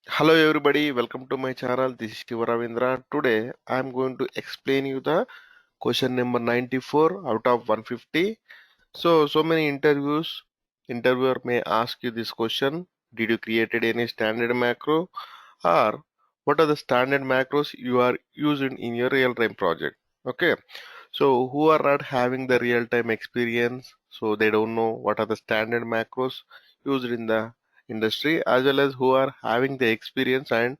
Hello everybody, welcome to my channel. This is Shiva Ravindra. Today I am going to explain you the question number 94 out of 150. So many interviewer may ask you this question. Did you created any standard macro, or what are the standard macros you are using in your real-time project? Okay, so who are not having the real-time experience, so they don't know what are the standard macros used in the industry, as well as who are having the experience and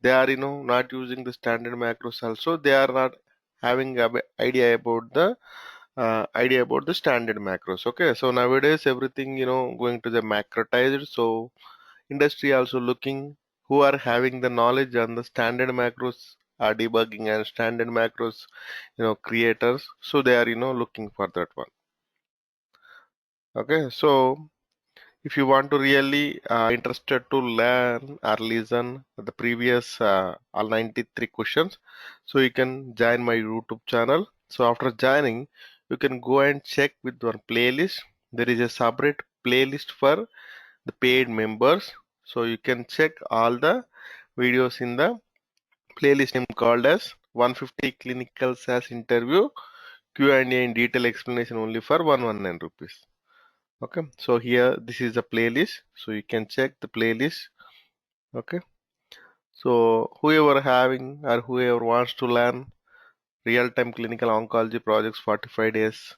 they are not using the standard macros also, they are not having a idea about the standard macros. Okay, so nowadays everything going to the macrotized, so industry also looking who are having the knowledge on the standard macros are debugging and standard macros creators, so they are looking for that one. Okay, so if you want to really interested to learn or listen the previous all 93 questions, so you can join my YouTube channel. So after joining, you can go and check with one playlist. There is a separate playlist for the paid members. So you can check all the videos in the playlist name called as 150 Clinical SaaS Interview Q&A in detail explanation only for 119 rupees. Okay, so here this is a playlist, so you can check the playlist. Okay, so whoever having or whoever wants to learn real-time clinical oncology projects 45 days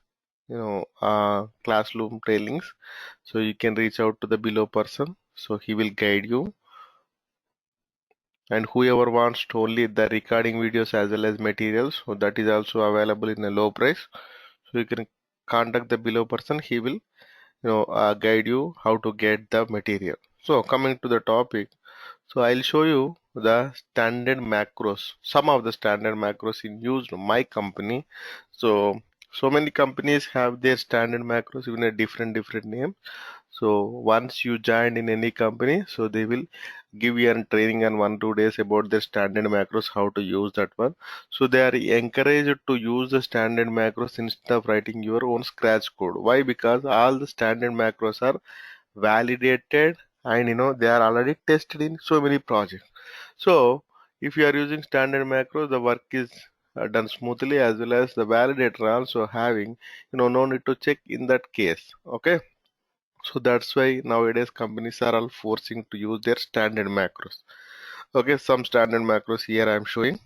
classroom trainings, so you can reach out to the below person, so he will guide you. And whoever wants to only the recording videos as well as materials, so that is also available in a low price, so you can contact the below person. He will guide you how to get the material. So coming to the topic, so I'll show you the standard macros, some of the standard macros in used my company. So many companies have their standard macros even a different name. So once you join in any company, so they will give you a training on 1 2 days about the standard macros, how to use that one. So they are encouraged to use the standard macros instead of writing your own scratch code. Why? Because all the standard macros are validated and they are already tested in so many projects. So if you are using standard macros, the work is done smoothly, as well as the validator also having no need to check in that case. Okay, so that's why nowadays companies are all forcing to use their standard macros. Okay, some standard macros here I'm showing.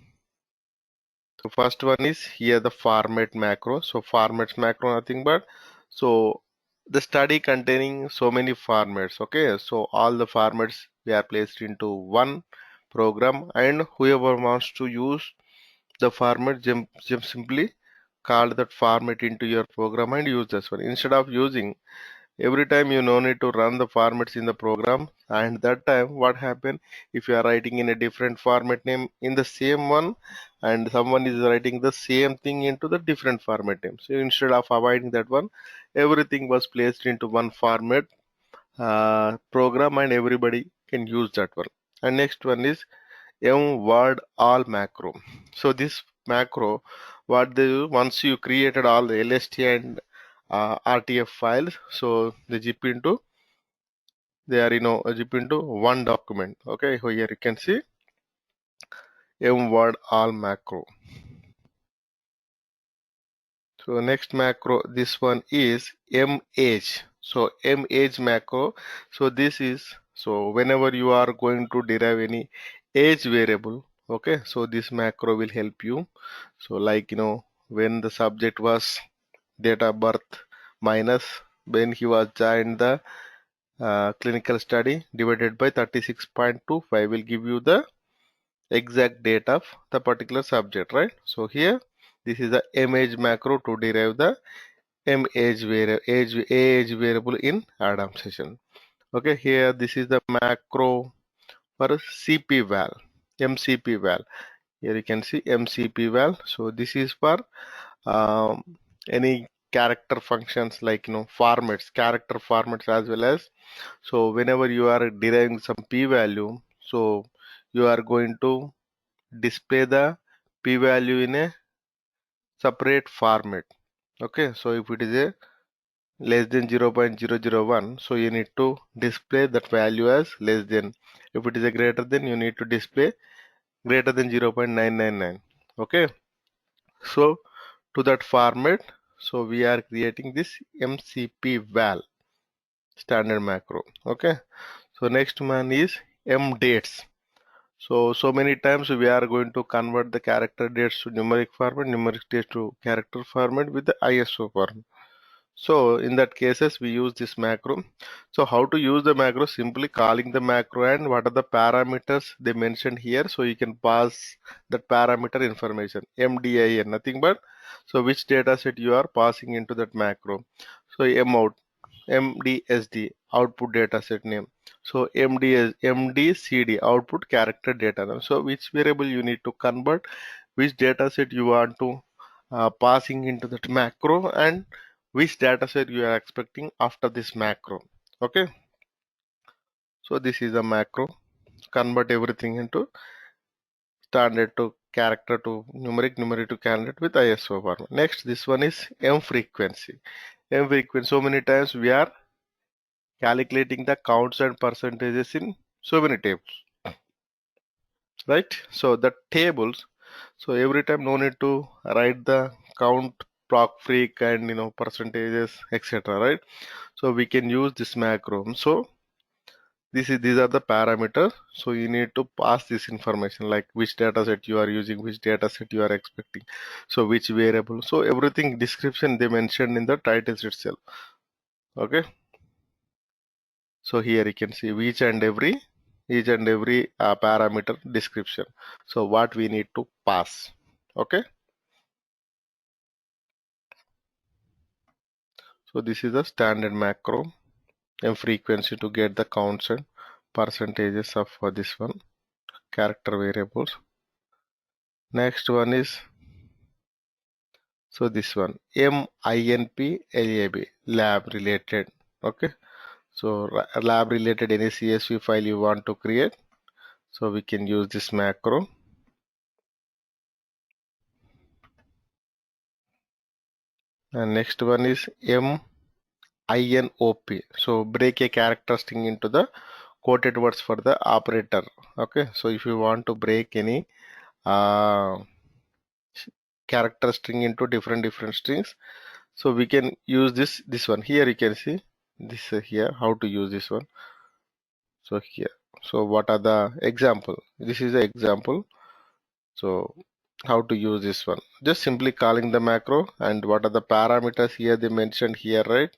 So first one is here the format macro. So formats macro nothing but so the study containing so many formats. Okay, so all the formats we are placed into one program, and whoever wants to use the format just simply call that format into your program and use this one instead of using every time. You no need to run the formats in the program, and that time what happen if you are writing in a different format name in the same one, and someone is writing the same thing into the different format name. So instead of avoiding that one, everything was placed into one format program, and everybody can use that one. And next one is word all macro. So this macro, what they do, once you created all the LST and RTF files, so they zip into they are zip into one document. Okay, so here you can see word all macro. So next macro, this one is mage. So mage macro. So this is, so whenever you are going to derive any age variable, okay, so this macro will help you. So like when the subject was date of birth minus when he was joined the clinical study divided by 36.25 will give you the exact date of the particular subject, right? So here this is the mage macro to derive the age variable in Adam session. Okay, here this is the macro for CP val, MCP val. Here you can see MCP val. So this is for um, any character functions like formats, character formats, as well as so whenever you are deriving some p-value, so you are going to display the p-value in a separate format. Okay, so if it is a less than 0.001, so you need to display that value as less than. If it is a greater than, you need to display greater than 0.999. Okay, so to that format, so we are creating this mcp val standard macro. Okay, so next one is mdates. So many times we are going to convert the character dates to numeric format, numeric dates to character format with the ISO format. So in that cases we use this macro. So how to use the macro? Simply calling the macro and what are the parameters they mentioned here. So you can pass that parameter information, MDIN, nothing but so which data set you are passing into that macro. So mout, MDSD, output data set name. So MDCD, output character data name. So which variable you need to convert, which data set you want to passing into that macro, and which data set you are expecting after this macro. Okay, so this is a macro, convert everything into standard to character to numeric, numeric to candidate with ISO format. Next, this one is M frequency. M frequency, so many times we are calculating the counts and percentages in so many tables, right? So the tables, so every time no need to write the count, proc freq, and percentages, etc., right? So we can use this macro. So these are the parameters. So you need to pass this information like which data set you are using, which data set you are expecting, so which variable. So everything description they mentioned in the titles itself. Okay, so here you can see each and every parameter description. So what we need to pass. Okay, so this is a standard macro and frequency to get the counts and percentages of this one character variables. Next one is, so this one MINP lab related. Okay, so lab related any CSV file you want to create, so we can use this macro. And next one is MINOP, so break a character string into the quoted words for the operator. Okay, so if you want to break any uh, character string into different strings, so we can use this one. Here you can see this here how to use this one. So here, so what are the example, this is the example. So how to use this one, just simply calling the macro, and what are the parameters here they mentioned here, right?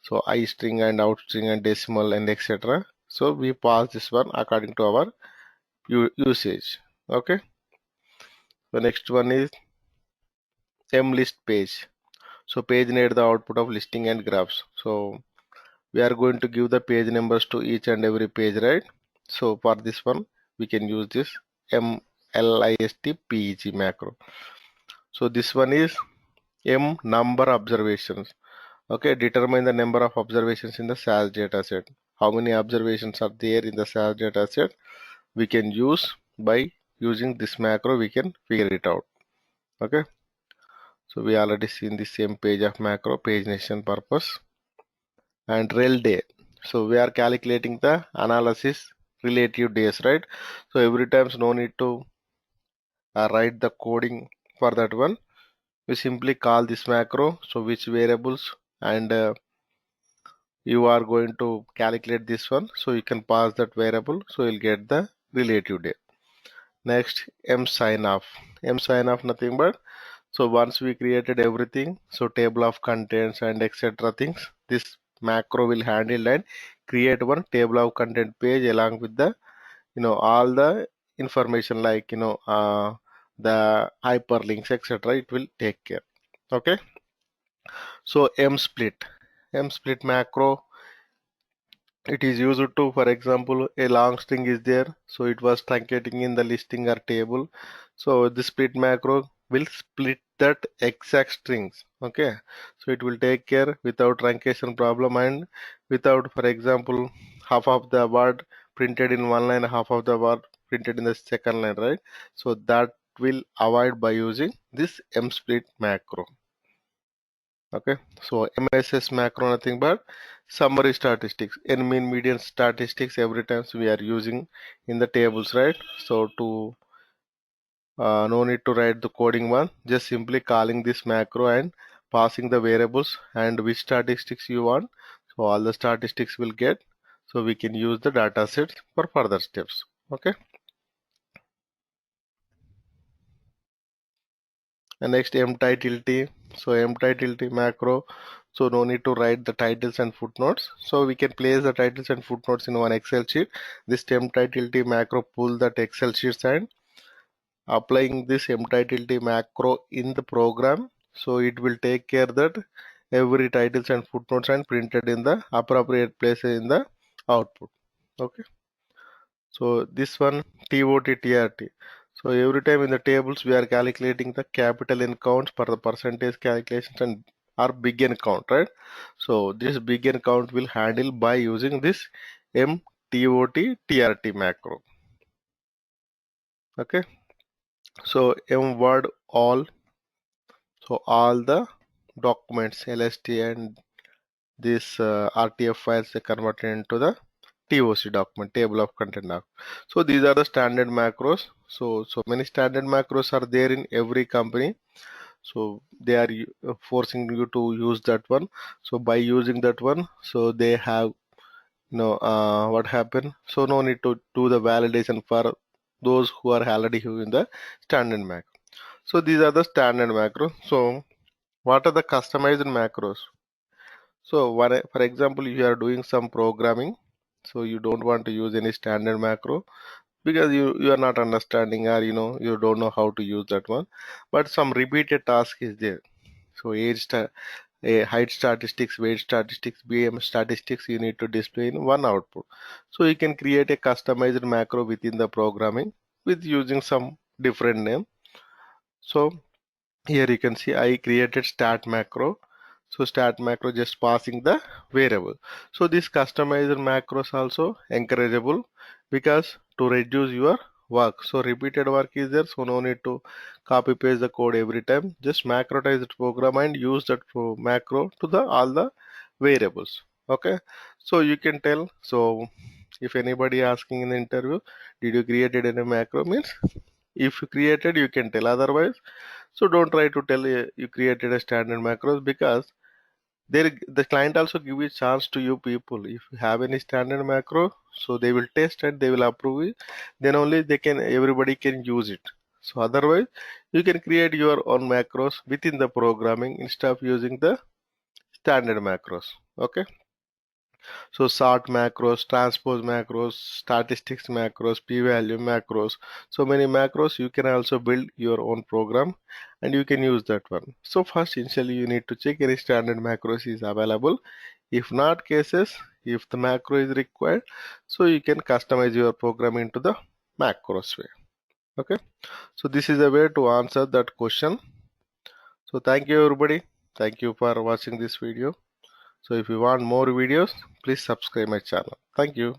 So I string and out string and decimal and etc. So we pass this one according to our usage. Okay, the next one is mlist page. So page need the output of listing and graphs. So we are going to give the page numbers to each and every page, right? So for this one we can use this mlistpeg macro. So this one is m number observations. Okay, determine the number of observations in the SAS data set. How many observations are there in the SAS data set? We can use by using this macro, we can figure it out. Okay, so we already seen the same page of macro, page nation purpose and rel day. So we are calculating the analysis relative days, right? So every time no need to write the coding for that one. We simply call this macro. So which variables and you are going to calculate this one. So you can pass that variable. So you'll get the relative day. Next, m sign off. M sign off nothing but, so once we created everything, so table of contents and etc. things, this macro will handle and create one table of content page along with the all the information like the hyperlinks etc. It will take care. Okay, so M split macro, it is used to, for example, a long string is there, so it was truncating in the listing or table. So the split macro will split that exact strings. Okay, so it will take care without truncation problem and without, for example, half of the word printed in one line, half of the word printed in the second line, right? So that will avoid by using this M split macro. Okay, so MSS macro nothing but summary statistics, n mean median statistics every time we are using in the tables, right? So to no need to write the coding one, just simply calling this macro and passing the variables and which statistics you want. So all the statistics will get, so we can use the data sets for further steps. Okay, and next mtitlt. So mtitlt macro, so no need to write the titles and footnotes, so we can place the titles and footnotes in one Excel sheet. This mtitlt macro pull that Excel sheets and applying this mtitlt macro in the program, so it will take care that every titles and footnotes and printed in the appropriate place in the output. Okay, so this one TOT TRT. So every time in the tables we are calculating the capital N counts per the percentage calculations and our big N count, right? So this big N count will handle by using this MTOT TRT macro. Okay, so mword all, so all the documents LST and this RTF files are converted into the TOC document, table of content document. So these are the standard macros. So many standard macros are there in every company. So they are forcing you to use that one. So by using that one, so they have what happened. So no need to do the validation for those who are already using the standard macro. So these are the standard macro. So what are the customized macros? So for example, if you are doing some programming, so you don't want to use any standard macro because you are not understanding, or you don't know how to use that one. But some repeated task is there. So height statistics, weight statistics, BM statistics you need to display in one output. So you can create a customized macro within the programming with using some different name. So here you can see I created stat macro. So stat macro just passing the variable. So this customized macros also encourageable because to reduce your work. So repeated work is there, so no need to copy paste the code every time. Just macrotize the program and use that macro to the all the variables. Okay, so you can tell. So if anybody asking in the interview, did you created any macro, means if you created you can tell, otherwise so don't try to tell you created a standard macros, because the client also give a chance to you people. If you have any standard macro, so they will test and they will approve it. Then only everybody can use it. So otherwise, you can create your own macros within the programming instead of using the standard macros. Okay. So sort macros, transpose macros, statistics macros, p-value macros. So many macros you can also build your own program and you can use that one. So first initially you need to check any standard macros is available. If not cases, if the macro is required, so you can customize your program into the macros way. Okay. So this is a way to answer that question. So thank you everybody. Thank you for watching this video. So if you want more videos, please subscribe my channel. Thank you.